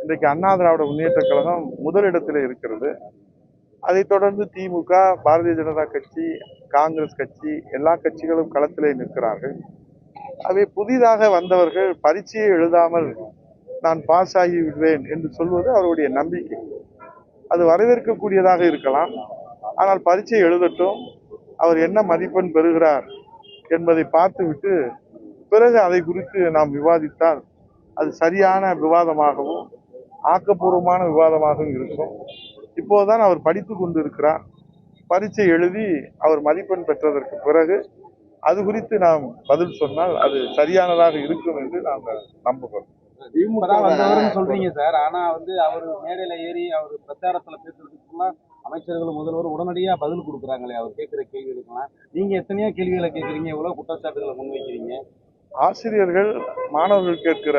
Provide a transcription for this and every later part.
இன்றைக்கு அண்ணா திராவிட முன்னேற்ற கழகம் முதலிடத்தில் இருக்கிறது. அதைத் தொடர்ந்து திமுக, பாரதிய ஜனதா கட்சி, காங்கிரஸ் கட்சி, எல்லா கட்சிகளும் களத்திலே நிற்கிறார்கள். அவை புதிதாக வந்தவர்கள் பரீட்சையை எழுதாமல் நான் பாஸ் ஆகி விடுவேன் என்று சொல்வது அவருடைய நம்பிக்கை. அது வரவேற்கக்கூடியதாக இருக்கலாம். ஆனால் பரீட்சை எழுதட்டும், அவர் என்ன மதிப்பெண் பெறுகிறார் என்பதை பார்த்துவிட்டு பிறகு அதை குறித்து நாம் விவாதித்தால் அது சரியான விவாதமாகவும் ஆக்கப்பூர்வமான விவாதமாகவும் இருக்கும். இப்போதுதான் அவர் படித்துக் கொண்டிருக்கிறார். பரீட்சை எழுதி அவர் மதிப்பெண் பெற்றதற்கு பிறகு அது குறித்து நாம் பதில் சொன்னால் அது சரியானதாக இருக்கும் என்று நாங்கள் நம்புகிறோம். சொல்றீங்க சார், ஆனா அவர் மேடையில ஏறி அவர் பிரச்சாரத்துல பேசுறதுக்குலாம் அமைச்சர்கள் முதல்வர் உடனடியா பதில் கொடுக்குறாங்களே அவர் கேட்கிற கேள்விகளுக்கெல்லாம். நீங்க எத்தனையோ கேள்விகளை கேட்கறீங்க, எவ்வளவு குற்றச்சாட்டுகளை முன்வைக்கிறீங்க. ஆசிரியர்கள் மாணவர்கள் கேட்கிற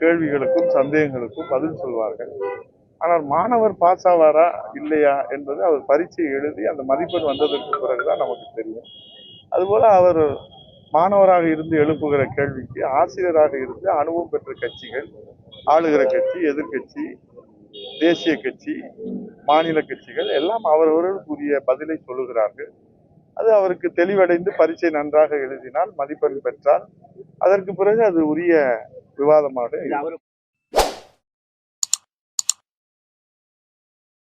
கேள்விகளுக்கும் சந்தேகங்களுக்கும் பதில் சொல்வார்கள். ஆனால் மாணவர் பாஸ் ஆவாரா இல்லையா என்பது அவர் பரீட்சை எழுதி அந்த மதிப்பெண் வந்ததற்கு பிறகுதான் நமக்கு தெரியும். அதுபோல அவர் மாணவராக இருந்து எழுப்புகிற கேள்விக்கு ஆசிரியராக இருந்து அனுபவம் பெற்ற கட்சிகள், ஆளுகிற கட்சி, எதிர்கட்சி, தேசிய கட்சி, மாநில கட்சிகள் எல்லாம் அவரவர்களுக்குரிய பதிலை சொல்லுகிறார்கள். அது அவருக்கு தெளிவடைந்து பரீட்சை நன்றாக எழுதினால் மதிப்பெண் பெற்றால் அதற்கு பிறகு அது உரிய விவாதமாக